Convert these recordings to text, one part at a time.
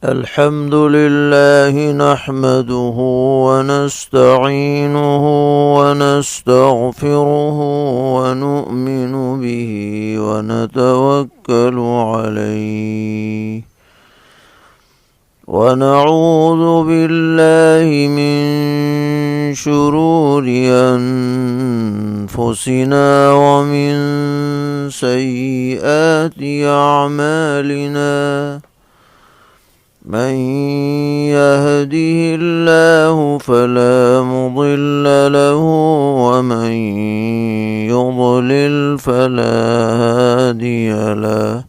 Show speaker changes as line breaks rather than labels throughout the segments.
الحمد لله نحمده ونستعينه ونستغفره ونؤمن به ونتوكل عليه ونعوذ بالله من شرور أنفسنا ومن سيئات أعمالنا من يهده الله فلا مضل له ومن يضلل فلا هادي له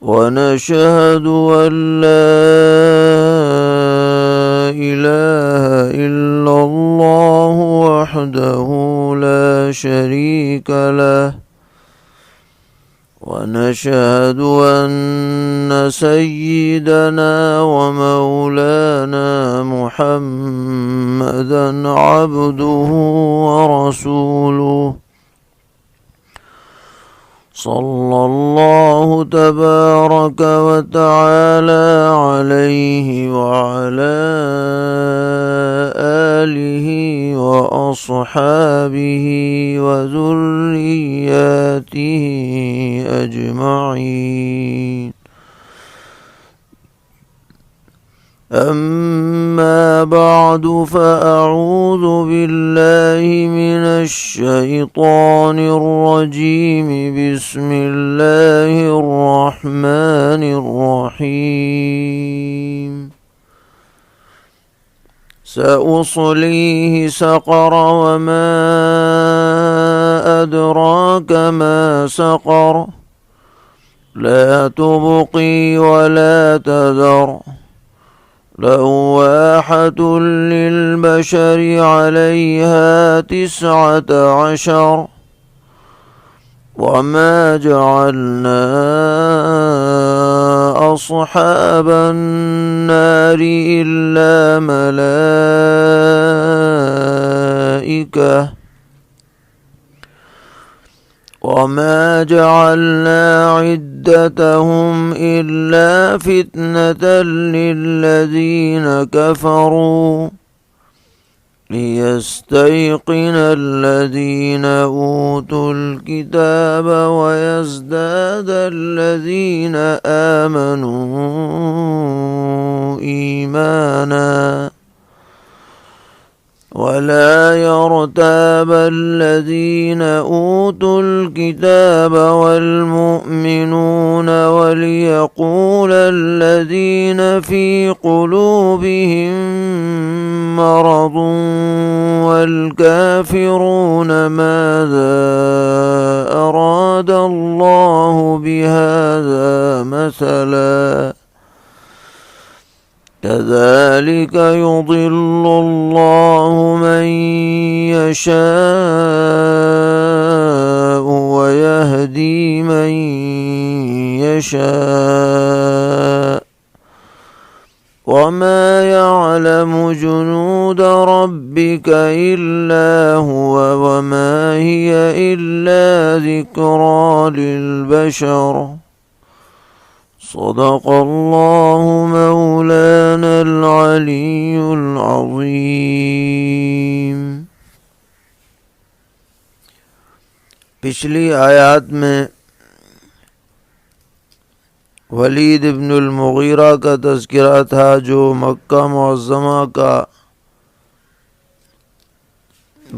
ونشهد أن لا إله إلا الله وحده لا شريك له ونشهد أن سيدنا ومولانا محمدًا عبده ورسوله صلى الله تبارك وتعالى عليه وعلى آله وأصحابه وذرياته أجمعين. أما بعد فأعوذ بالله من الشيطان الرجيم. بسم الله الرحمن الرحيم. سأصليه سقر وما أدراك ما سقر لا تبقي ولا تذر لواحة للبشر عليها 19 وما جعلنا أصحاب النار إلا ملائكة وما جعلنا عدتهم إلا فتنة للذين كفروا ليستيقن الذين أوتوا الكتاب ويزداد الذين آمنوا إيمانا ولا يرتاب الذين أوتوا الكتاب والمؤمنون وليقول الذين في قلوبهم مرض والكافرون ماذا أراد الله بهذا مثلا كذلك يضل الله من يشاء ويهدي من يشاء وما يعلم جنود ربك إلا هو وما هي إلا ذكرى للبشر. صدق اللہ مولانا العلی العظیم. پچھلی آیات میں ولید ابن المغیرہ کا تذکرہ تھا جو مکہ معظمہ کا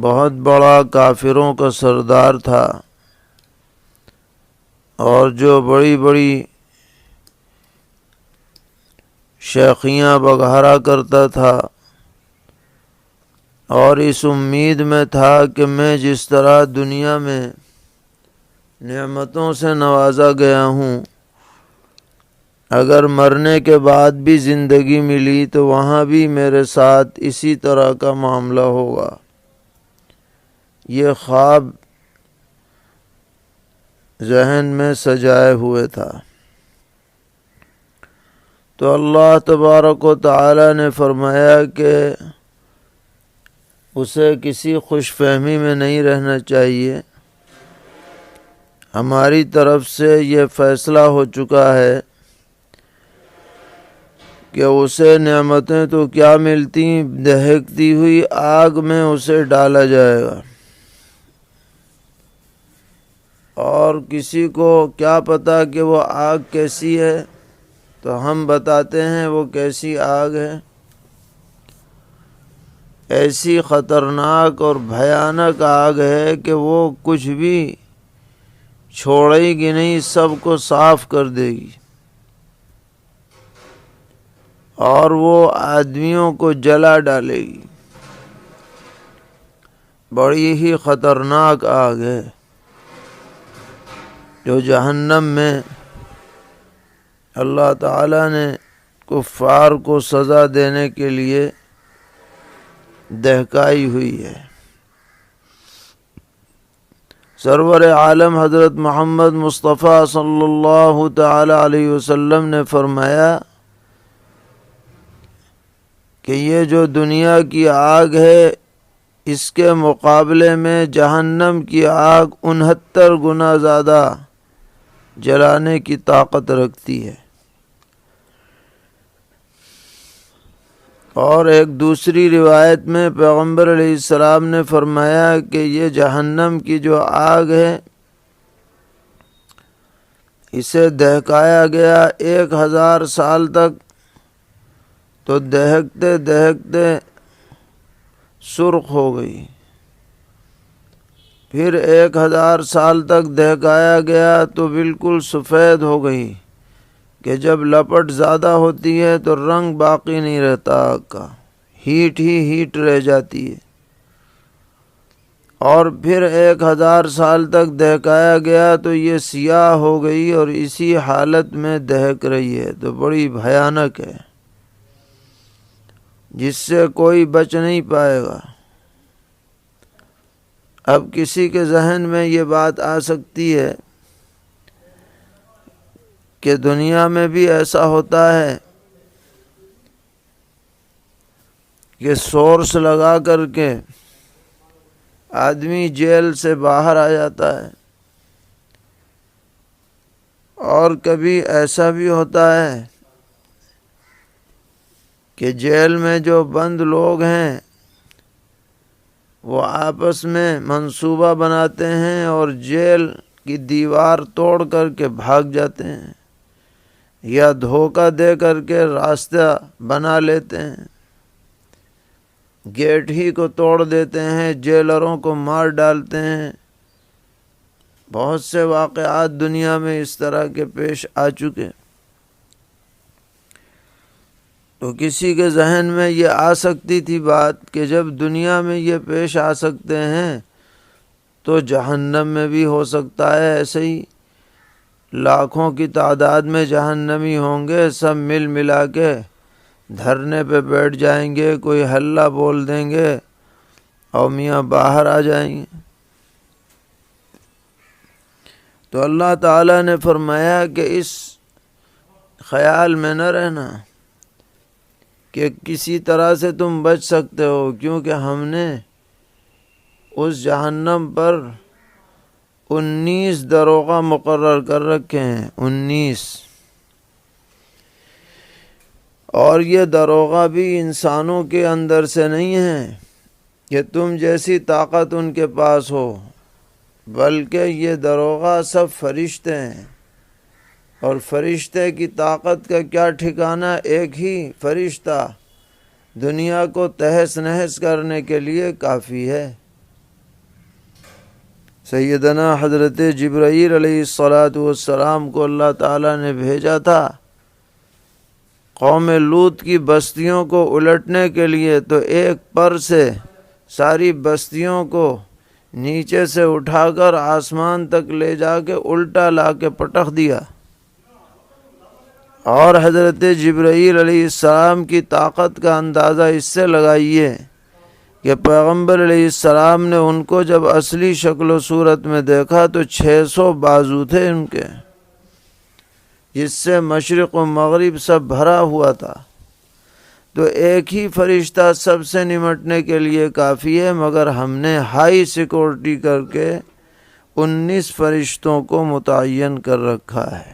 بہت بڑا کافروں کا سردار تھا اور جو بڑی بڑی شیخیاں بگھارا کرتا تھا اور اس امید میں تھا کہ میں جس طرح دنیا میں نعمتوں سے نوازا گیا ہوں اگر مرنے کے بعد بھی زندگی ملی تو وہاں بھی میرے ساتھ اسی طرح کا معاملہ ہوگا. یہ خواب ذہن میں سجائے ہوئے تھا. تو اللہ تبارک و تعالی نے فرمایا کہ اسے کسی خوش فہمی میں نہیں رہنا چاہیے. ہماری طرف سے یہ فیصلہ ہو چکا ہے کہ اسے نعمتیں تو کیا ملتی، دہکتی ہوئی آگ میں اسے ڈالا جائے گا، اور کسی کو کیا پتا کہ وہ آگ کیسی ہے، تو ہم بتاتے ہیں وہ کیسی آگ ہے۔ ایسی خطرناک اور بھیانک آگ ہے کہ وہ کچھ بھی چھوڑے گی نہیں، سب کو صاف کر دے گی، اور وہ آدمیوں کو جلا ڈالے گی۔ بڑی ہی خطرناک آگ ہے جو جہنم میں اللہ تعالیٰ نے کفار کو سزا دینے کے لیے دہکائی ہوئی ہے۔ سرور عالم حضرت محمد مصطفیٰ صلی اللہ تعالی علیہ وسلم نے فرمایا کہ یہ جو دنیا کی آگ ہے، اس کے مقابلے میں جہنم کی آگ 69 گنا زیادہ جلانے کی طاقت رکھتی ہے۔ اور ایک دوسری روایت میں پیغمبر علیہ السلام نے فرمایا کہ یہ جہنم کی جو آگ ہے، اسے دہکایا گیا 1000 سال تک، تو دہکتے دہکتے سرخ ہو گئی، پھر 1000 سال تک دہکایا گیا تو بالکل سفید ہو گئی، کہ جب لپٹ زیادہ ہوتی ہے تو رنگ باقی نہیں رہتا آگ کا، ہیٹ ہی ہیٹ رہ جاتی ہے، اور پھر 1000 سال تک دہکایا گیا تو یہ سیاہ ہو گئی اور اسی حالت میں دہک رہی ہے، تو بڑی بھیانک ہے، جس سے کوئی بچ نہیں پائے گا۔ اب کسی کے ذہن میں یہ بات آ سکتی ہے کہ دنیا میں بھی ایسا ہوتا ہے کہ سورس لگا کر کے آدمی جیل سے باہر آ جاتا ہے، اور کبھی ایسا بھی ہوتا ہے کہ جیل میں جو بند لوگ ہیں وہ آپس میں منصوبہ بناتے ہیں اور جیل کی دیوار توڑ کر کے بھاگ جاتے ہیں، یا دھوکہ دے کر کے راستہ بنا لیتے ہیں، گیٹ ہی کو توڑ دیتے ہیں، جیلروں کو مار ڈالتے ہیں۔ بہت سے واقعات دنیا میں اس طرح کے پیش آ چکے۔ تو کسی کے ذہن میں یہ آ سکتی تھی بات کہ جب دنیا میں یہ پیش آ سکتے ہیں تو جہنم میں بھی ہو سکتا ہے ایسے ہی، لاکھوں کی تعداد میں جہنمی ہوں گے، سب مل ملا کے دھرنے پہ بیٹھ جائیں گے، کوئی ہلہ بول دیں گے اور میاں باہر آ جائیں گے۔ تو اللہ تعالیٰ نے فرمایا کہ اس خیال میں نہ رہنا کہ کسی طرح سے تم بچ سکتے ہو، کیونکہ ہم نے اس جہنم پر 19 دروغہ مقرر کر رکھے ہیں، 19، اور یہ دروغہ بھی انسانوں کے اندر سے نہیں ہیں کہ تم جیسی طاقت ان کے پاس ہو، بلکہ یہ دروغہ سب فرشتے ہیں، اور فرشتے کی طاقت کا کیا ٹھکانہ، ایک ہی فرشتہ دنیا کو تہس نہس کرنے کے لیے کافی ہے۔ سیدنا حضرت جبرائیل علیہ السلام کو اللہ تعالیٰ نے بھیجا تھا قوم لوط کی بستیوں کو الٹنے کے لیے، تو ایک پر سے ساری بستیوں کو نیچے سے اٹھا کر آسمان تک لے جا کے الٹا لا کے پٹخ دیا، اور حضرت جبرائیل علیہ السلام کی طاقت کا اندازہ اس سے لگائیے کہ پیغمبر علیہ السلام نے ان کو جب اصلی شکل و صورت میں دیکھا تو 600 بازو تھے ان کے، جس سے مشرق و مغرب سب بھرا ہوا تھا۔ تو ایک ہی فرشتہ سب سے نمٹنے کے لیے کافی ہے، مگر ہم نے ہائی سیکورٹی کر کے 19 فرشتوں کو متعین کر رکھا ہے۔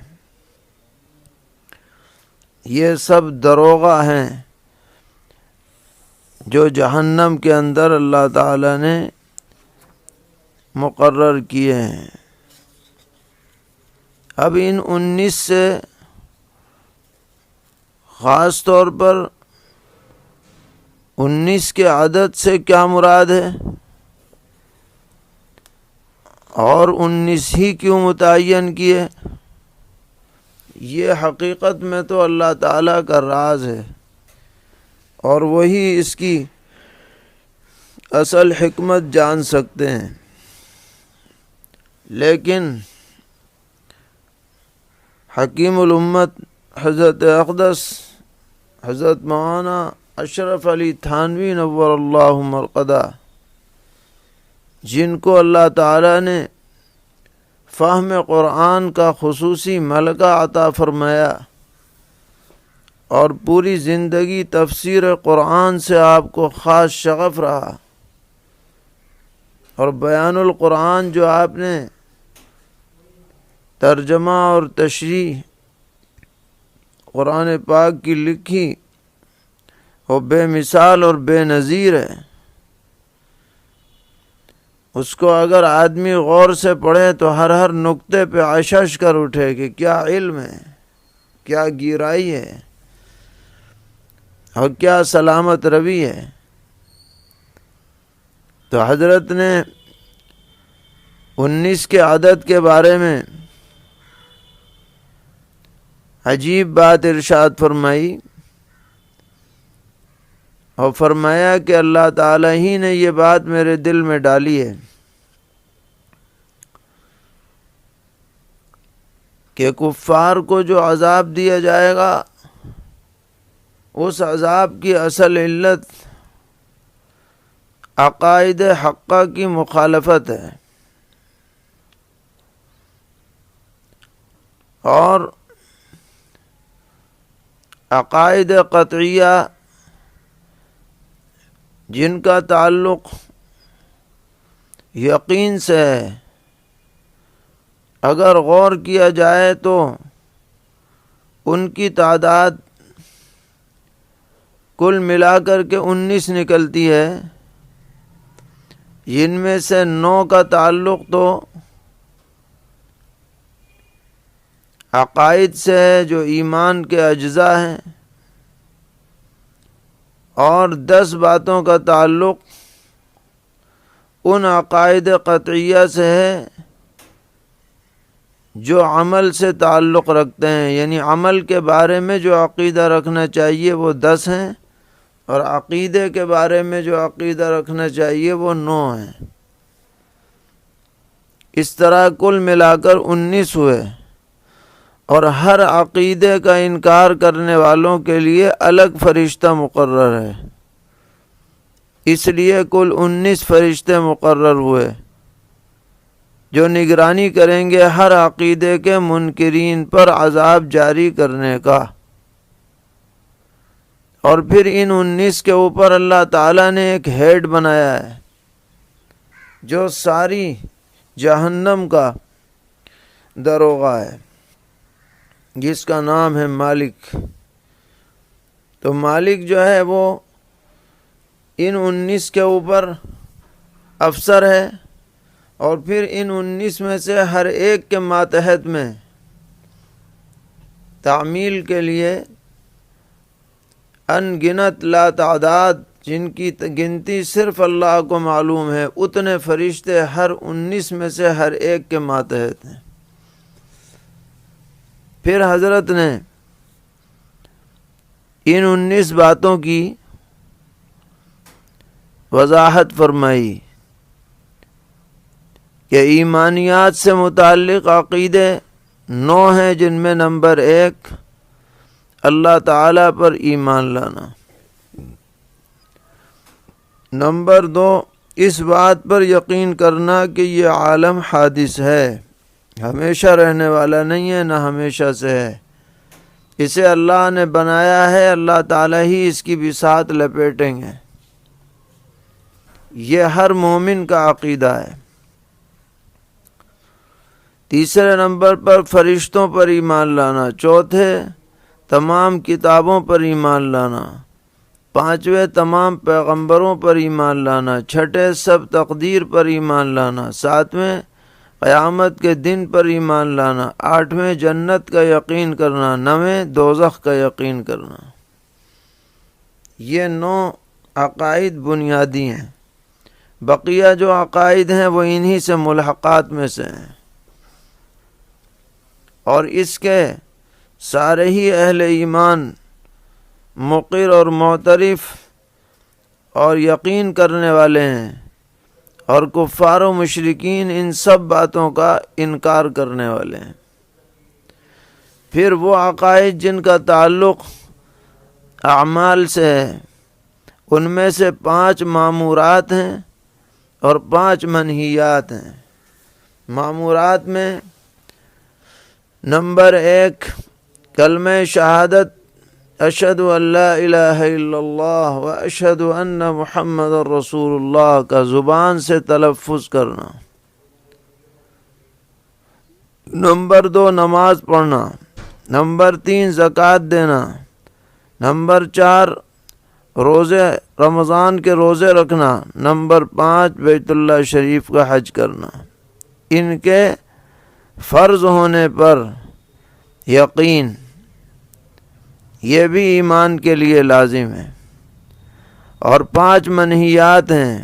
یہ سب دروغہ ہیں جو جہنم کے اندر اللہ تعالیٰ نے مقرر کیے ہیں۔ اب ان 19 سے خاص طور پر 19 کے عدد سے کیا مراد ہے اور 19 ہی کیوں متعین کیے، یہ حقیقت میں تو اللہ تعالیٰ کا راز ہے اور وہی اس کی اصل حکمت جان سکتے ہیں۔ لیکن حکیم الامت حضرت اقدس حضرت مولانا اشرف علی تھانوی نور اللہ مرقدہ، جن کو اللہ تعالیٰ نے فہم قرآن کا خصوصی ملکہ عطا فرمایا اور پوری زندگی تفسیر قرآن سے آپ کو خاص شغف رہا، اور بیان القرآن جو آپ نے ترجمہ اور تشریح قرآن پاک کی لکھی وہ بے مثال اور بے نظیر ہے۔ اس کو اگر آدمی غور سے پڑھے تو ہر نقطے پہ عشش کر اٹھے کہ کیا علم ہے، کیا گہرائی ہے اور کیا سلامت روی ہے۔ تو حضرت نے 19 کے عدد کے بارے میں عجیب بات ارشاد فرمائی اور فرمایا کہ اللہ تعالیٰ ہی نے یہ بات میرے دل میں ڈالی ہے کہ کفار کو جو عذاب دیا جائے گا اس عذاب کی اصل علت عقائد حقہ کی مخالفت ہے، اور عقائد قطعیہ جن کا تعلق یقین سے ہے، اگر غور کیا جائے تو ان کی تعداد کل ملا کر کے 19 نکلتی ہے، جن میں سے 9 کا تعلق تو عقائد سے ہے جو ایمان کے اجزاء ہیں، اور 10 باتوں کا تعلق ان عقائد قطعیہ سے ہے جو عمل سے تعلق رکھتے ہیں، یعنی عمل کے بارے میں جو عقیدہ رکھنا چاہیے وہ 10 ہیں، اور عقیدے کے بارے میں جو عقیدہ رکھنا چاہیے وہ 9 ہیں۔ اس طرح کل ملا کر 19 ہوئے، اور ہر عقیدے کا انکار کرنے والوں کے لیے الگ فرشتہ مقرر ہے، اس لیے کل 19 فرشتے مقرر ہوئے جو نگرانی کریں گے ہر عقیدے کے منکرین پر عذاب جاری کرنے کا۔ اور پھر ان 19 کے اوپر اللہ تعالیٰ نے ایک ہیڈ بنایا ہے جو ساری جہنم کا داروغہ ہے، جس کا نام ہے مالک۔ تو مالک جو ہے وہ ان 19 کے اوپر افسر ہے، اور پھر ان 19 میں سے ہر ایک کے ماتحت میں تعمیل کے لیے ان گنت لا تعداد، جن کی گنتی صرف اللہ کو معلوم ہے، اتنے فرشتے ہر 19 میں سے ہر ایک کے ماتحت ہیں۔ پھر حضرت نے ان 19 باتوں کی وضاحت فرمائی کہ ایمانیات سے متعلق عقیدے 9 ہیں، جن میں نمبر 1 اللہ تعالیٰ پر ایمان لانا، نمبر 2 اس بات پر یقین کرنا کہ یہ عالم حادث ہے، ہمیشہ رہنے والا نہیں ہے، نہ ہمیشہ سے ہے، اسے اللہ نے بنایا ہے، اللہ تعالیٰ ہی اس کی بساط لپیٹیں گے، یہ ہر مومن کا عقیدہ ہے۔ تیسرے نمبر پر فرشتوں پر ایمان لانا، چوتھے تمام کتابوں پر ایمان لانا، پانچویں تمام پیغمبروں پر ایمان لانا، چھٹے سب تقدیر پر ایمان لانا، ساتویں قیامت کے دن پر ایمان لانا، آٹھویں جنت کا یقین کرنا، نویں دوزخ کا یقین کرنا۔ یہ 9 عقائد بنیادی ہیں۔ بقیہ جو عقائد ہیں وہ انہی سے ملحقات میں سے ہیں، اور اس کے سارے ہی اہل ایمان مقر اور معترف اور یقین کرنے والے ہیں، اور کفار و مشرکین ان سب باتوں کا انکار کرنے والے ہیں۔ پھر وہ عقائد جن کا تعلق اعمال سے ہے، ان میں سے 5 مامورات ہیں اور 5 منہیات ہیں۔ مامورات میں نمبر 1 کلمہ شہادت اشہد ان لا الہ الا اللہ و اشہد ان محمد رسول اللہ کا زبان سے تلفظ کرنا۔ نمبر 2 نماز پڑھنا۔ نمبر 3 زکوٰۃ دینا۔ نمبر 4 روزے رمضان کے روزے رکھنا۔ نمبر 5 بیت اللہ شریف کا حج کرنا۔ ان کے فرض ہونے پر یقین، یہ بھی ایمان کے لیے لازم ہے۔ اور 5 منہیات ہیں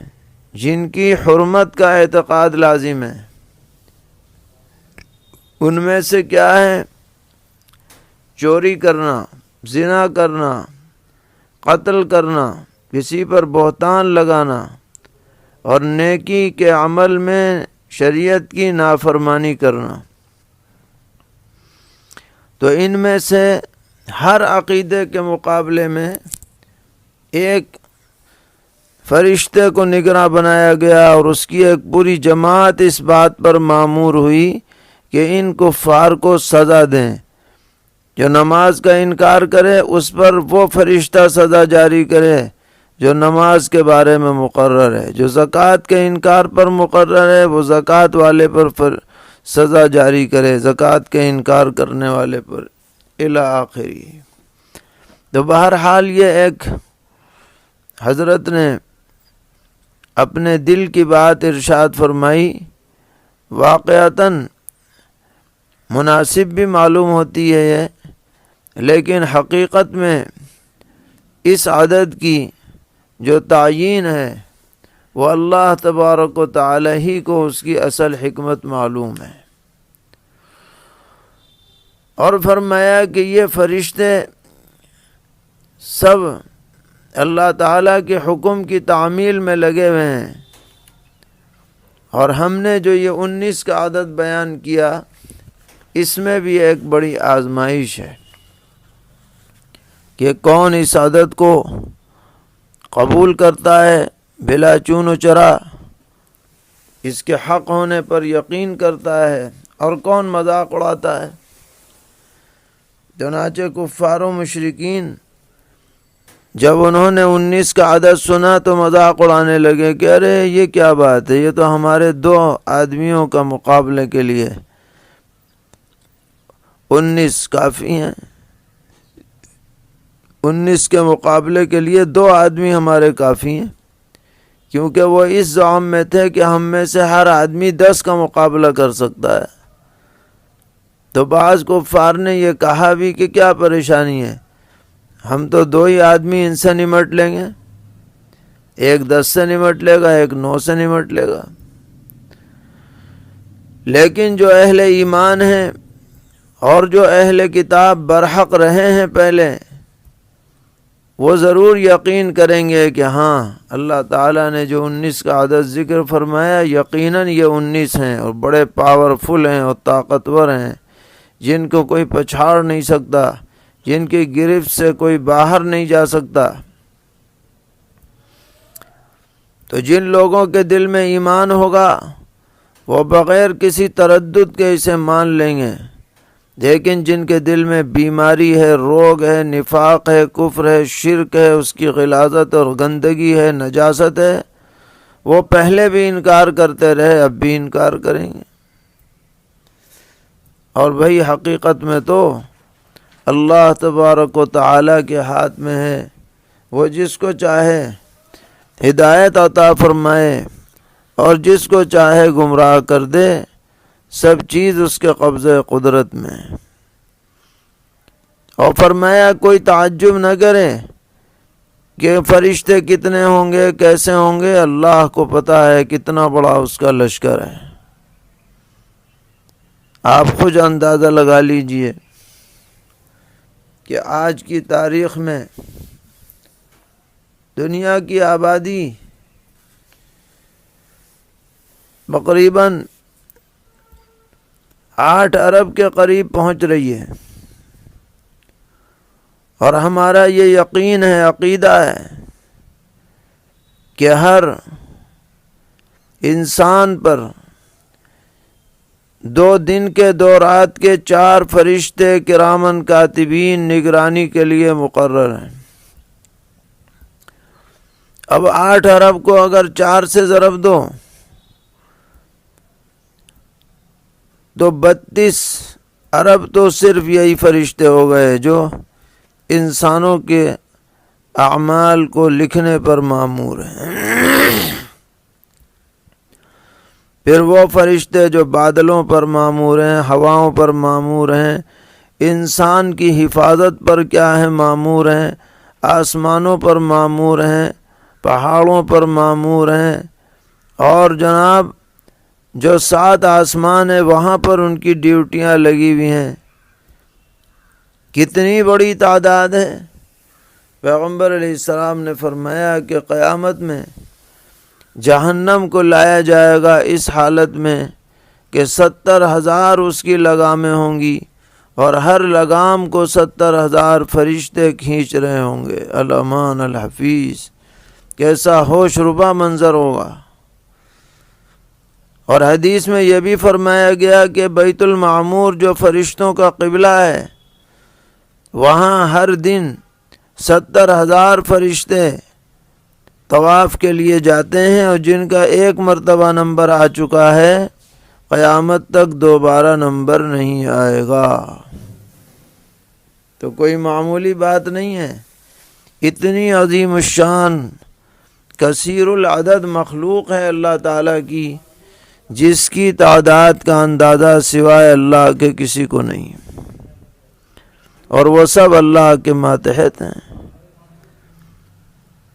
جن کی حرمت کا اعتقاد لازم ہے۔ ان میں سے کیا ہے؟ چوری کرنا، زنا کرنا، قتل کرنا، کسی پر بہتان لگانا، اور نیکی کے عمل میں شریعت کی نافرمانی کرنا۔ تو ان میں سے ہر عقیدے کے مقابلے میں ایک فرشتے کو نگراں بنایا گیا، اور اس کی ایک پوری جماعت اس بات پر مامور ہوئی کہ ان کفار کو سزا دیں۔ جو نماز کا انکار کرے اس پر وہ فرشتہ سزا جاری کرے جو نماز کے بارے میں مقرر ہے، جو زکوٰۃ کے انکار پر مقرر ہے وہ زکوٰۃ والے پر سزا جاری کرے، زکوٰۃ کے انکار کرنے والے پر الی آخری۔ تو بہرحال یہ ایک حضرت نے اپنے دل کی بات ارشاد فرمائی، واقعتاً مناسب بھی معلوم ہوتی ہے یہ، لیکن حقیقت میں اس عدد کی جو تعیین ہے وہ اللہ تبارک و تعالی ہی کو اس کی اصل حکمت معلوم ہے۔ اور فرمایا کہ یہ فرشتے سب اللہ تعالیٰ کے حکم کی تعمیل میں لگے ہوئے ہیں، اور ہم نے جو یہ 19 کا عدد بیان کیا اس میں بھی ایک بڑی آزمائش ہے کہ کون اس عدد کو قبول کرتا ہے بلا چون و چرا، اس کے حق ہونے پر یقین کرتا ہے، اور کون مذاق اڑاتا ہے۔ چنانچہ کفار و مشرکین جب انہوں نے 19 کا عدد سنا تو مذاق اڑانے لگے کہ ارے یہ کیا بات ہے، یہ تو ہمارے 2 آدمیوں کا مقابلے کے لیے 19 کافی ہیں، 19 کے مقابلے کے لیے 2 آدمی ہمارے کافی ہیں، کیونکہ وہ اس زعم میں تھے کہ ہم میں سے ہر آدمی 10 کا مقابلہ کر سکتا ہے۔ تو بعض کفار نے یہ کہا بھی کہ کیا پریشانی ہے، ہم تو 2 ہی آدمی ان سے نمٹ لیں گے، ایک 10 سے نمٹ لے گا، ایک 9 سے نمٹ لے گا۔ لیکن جو اہل ایمان ہیں اور جو اہل کتاب برحق رہے ہیں پہلے، وہ ضرور یقین کریں گے کہ ہاں اللہ تعالیٰ نے جو 19 کا عدد ذکر فرمایا یقیناً یہ 19 ہیں، اور بڑے پاورفل ہیں اور طاقتور ہیں، جن کو کوئی پچھاڑ نہیں سکتا، جن کی گرفت سے کوئی باہر نہیں جا سکتا۔ تو جن لوگوں کے دل میں ایمان ہوگا وہ بغیر کسی تردد کے اسے مان لیں گے، لیکن جن کے دل میں بیماری ہے، روگ ہے، نفاق ہے، کفر ہے، شرک ہے، اس کی غلاظت اور گندگی ہے، نجاست ہے، وہ پہلے بھی انکار کرتے رہے، اب بھی انکار کریں گے۔ اور بھئی حقیقت میں تو اللہ تبارک و تعالیٰ کے ہاتھ میں ہے، وہ جس کو چاہے ہدایت عطا فرمائے اور جس کو چاہے گمراہ کر دے، سب چیز اس کے قبضہ قدرت میں۔ اور فرمایا کوئی تعجب نہ کرے کہ فرشتے کتنے ہوں گے، کیسے ہوں گے، اللہ کو پتہ ہے کتنا بڑا اس کا لشکر ہے۔ آپ خود اندازہ لگا لیجئے کہ آج کی تاریخ میں دنیا کی آبادی تقریباً 8 ارب کے قریب پہنچ رہی ہے، اور ہمارا یہ یقین ہے، عقیدہ ہے کہ ہر انسان پر 2 دن کے 2 رات کے 4 فرشتے کرامن کاتبین نگرانی کے لیے مقرر ہیں۔ اب 8 ارب کو اگر 4 سے ضرب دو تو 32 ارب تو صرف یہی فرشتے ہو گئے جو انسانوں کے اعمال کو لکھنے پر مامور ہیں۔ پھر وہ فرشتے جو بادلوں پر مامور ہیں، ہواؤں پر مامور ہیں، انسان کی حفاظت پر کیا ہے مامور ہیں، آسمانوں پر مامور ہیں، پہاڑوں پر مامور ہیں، اور جناب جو 7 آسمان ہے وہاں پر ان کی ڈیوٹیاں لگی ہوئی ہیں۔ کتنی بڑی تعداد ہے۔ پیغمبر علیہ السلام نے فرمایا کہ قیامت میں جہنم کو لایا جائے گا اس حالت میں کہ 70,000 اس کی لگامیں ہوں گی، اور ہر لگام کو 70,000 فرشتے کھینچ رہے ہوں گے۔ الامان الحفیظ، کیسا ہوش ربا منظر ہوگا۔ اور حدیث میں یہ بھی فرمایا گیا کہ بیت المعمور جو فرشتوں کا قبلہ ہے، وہاں ہر دن 70,000 فرشتے طواف کے لیے جاتے ہیں، اور جن کا 1 مرتبہ نمبر آ چکا ہے قیامت تک دوبارہ نمبر نہیں آئے گا۔ تو کوئی معمولی بات نہیں ہے، اتنی عظیم الشان کثیر العدد مخلوق ہے اللہ تعالیٰ کی، جس کی تعداد کا اندازہ سوائے اللہ کے کسی کو نہیں، اور وہ سب اللہ کے ماتحت ہیں۔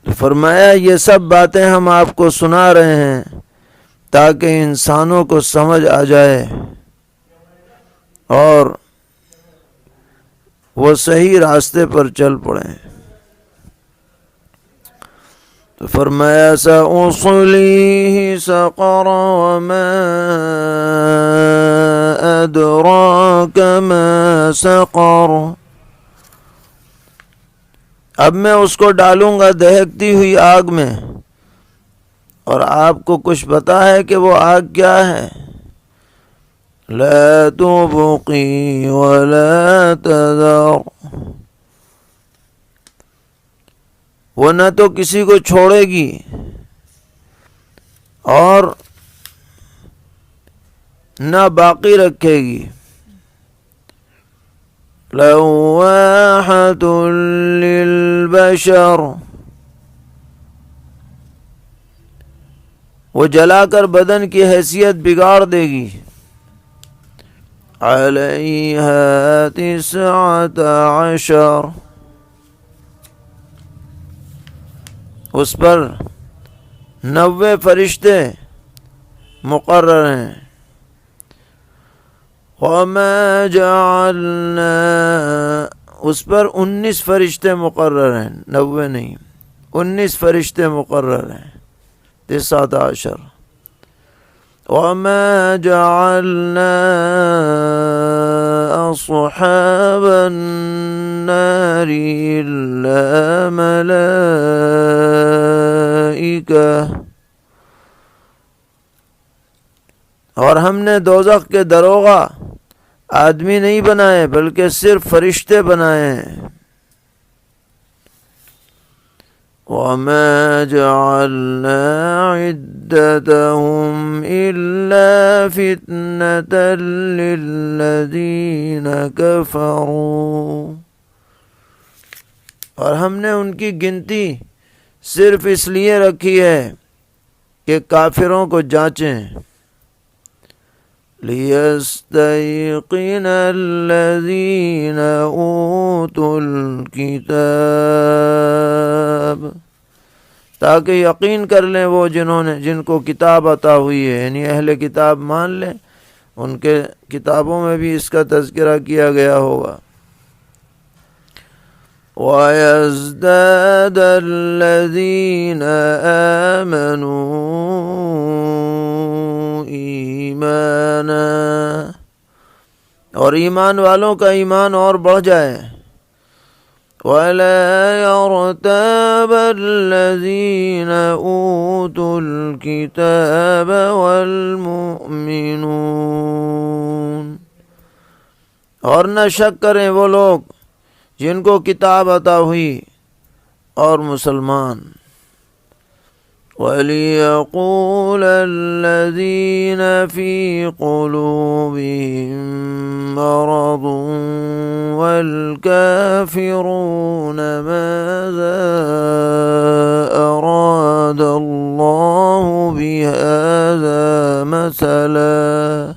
تو فرمایا یہ سب باتیں ہم آپ کو سنا رہے ہیں تاکہ انسانوں کو سمجھ آ جائے اور وہ صحیح راستے پر چل پڑیں۔ تو فرمایا سأصلیہ سقر وما ادراک ما سقر، اب میں اس کو ڈالوں گا دہکتی ہوئی آگ میں، اور آپ کو کچھ پتا ہے کہ وہ آگ کیا ہے؟ لا تبقی ولا تذر، وہ نہ تو کسی کو چھوڑے گی اور نہ باقی رکھے گی۔ لواحۃ للبشر، وہ جلا کر بدن کی حیثیت بگاڑ دے گی۔ علیہا 19، اس پر 90 فرشتے مقرر ہیں۔ وما جعلنا، اس پر 19 فرشتے مقرر ہیں، 90 نہیں، 19 فرشتے مقرر ہیں، 19۔ وما جعلنا أصحاب النار إلا ملائكة، اور ہم نے دوزخ کے دروغہ آدمی نہیں بنائے بلکہ صرف فرشتے بنائے ہیں۔ وَمَا جَعَلْنَا عِدَّتَهُمْ إِلَّا فِتْنَةً لِلَّذِينَ كَفَرُوا، اور ہم نے ان کی گنتی صرف اس لیے رکھی ہے کہ کافروں کو جانچیں. لِيَسْتَيْقِنَ الَّذِينَ أُوتُوا الْكِتَابَ، تاکہ یقین کر لیں وہ جن کو کتاب عطا ہوئی ہے، یعنی اہل کتاب مان لیں. ان کے کتابوں میں بھی اس کا تذکرہ کیا گیا ہوگا. وَيَزْدَادَ الَّذِينَ آمَنُوا ایمانا، اور ایمان والوں کا ایمان اور بڑھ جائے. وَلَا يَرْتَابَ الَّذِينَ أُوتُوا الْكِتَابَ وَالْمُؤْمِنُونَ، اور نہ شک کریں وہ لوگ جن کو کتاب عطا ہوئی اور مسلمان. وَلِيَقُولَ الَّذِينَ فِي قُلُوبِهِم مَّرَضٌ وَالْكَافِرُونَ مَاذَا أَرَادَ اللَّهُ بِهَذَا مَثَلًا،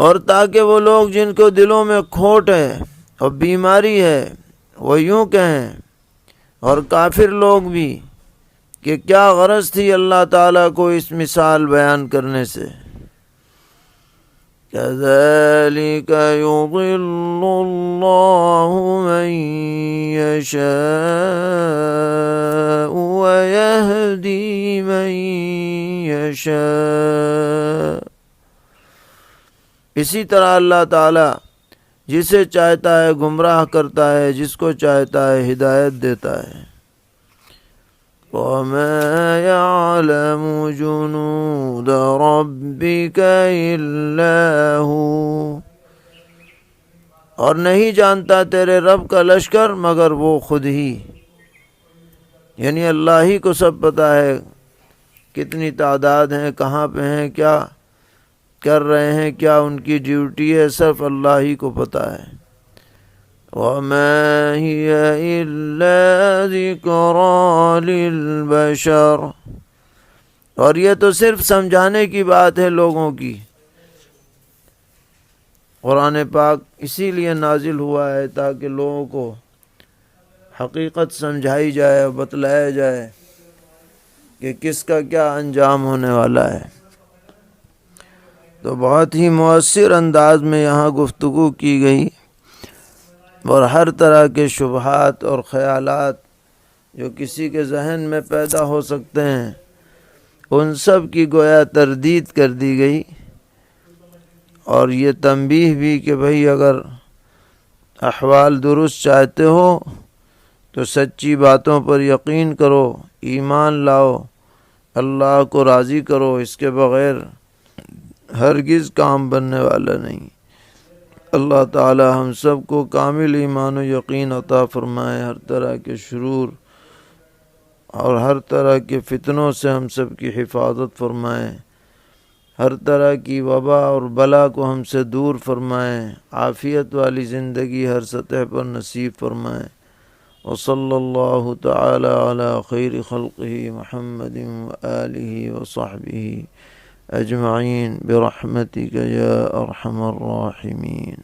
اور تاکہ وہ لوگ جن کو دلوں میں کھوٹ ہے اور بیماری ہے وہ یوں کہیں، اور کافر لوگ بھی، کہ کیا غرض تھی اللہ تعالیٰ کو اس مثال بیان کرنے سے. كَذَلِكَ يُضِلُّ اللَّهُ مَن يَشَاءُ وَيَهْدِي مَن يَشَاءُ، اسی طرح اللہ تعالیٰ جسے چاہتا ہے گمراہ کرتا ہے، جس کو چاہتا ہے ہدایت دیتا ہے. وَمَا يَعْلَمُ جُنُودَ رَبِّكَ إِلَّا هُوَ، اور نہیں جانتا تیرے رب کا لشکر مگر وہ خود ہی، یعنی اللہ ہی کو سب پتہ ہے کتنی تعداد ہیں، کہاں پہ ہیں، کیا کر رہے ہیں، کیا ان کی ڈیوٹی ہے، صرف اللہ ہی کو پتہ ہے. وَمَا هِيَ إِلَّا ذِكْرَىٰ لِلْبَشَرِ، اور یہ تو صرف سمجھانے کی بات ہے لوگوں کی. قرآن پاک اسی لیے نازل ہوا ہے تاکہ لوگوں کو حقیقت سمجھائی جائے، بتلایا جائے کہ کس کا کیا انجام ہونے والا ہے. تو بہت ہی مؤثر انداز میں یہاں گفتگو کی گئی، اور ہر طرح کے شبہات اور خیالات جو کسی کے ذہن میں پیدا ہو سکتے ہیں ان سب کی گویا تردید کر دی گئی. اور یہ تنبیہ بھی کہ بھئی اگر احوال درست چاہتے ہو تو سچی باتوں پر یقین کرو، ایمان لاؤ، اللہ کو راضی کرو، اس کے بغیر ہرگز کام بننے والا نہیں. اللہ تعالی ہم سب کو کامل ایمان و یقین عطا فرمائے، ہر طرح کے شرور اور ہر طرح کے فتنوں سے ہم سب کی حفاظت فرمائے، ہر طرح کی وبا اور بلا کو ہم سے دور فرمائے، عافیت والی زندگی ہر سطح پر نصیب فرمائے. وصلی اللہ تعالی علی خیر خلقہ محمد وآلہ وصحبہ اجمعین برحمتک یا ارحم الراحمین.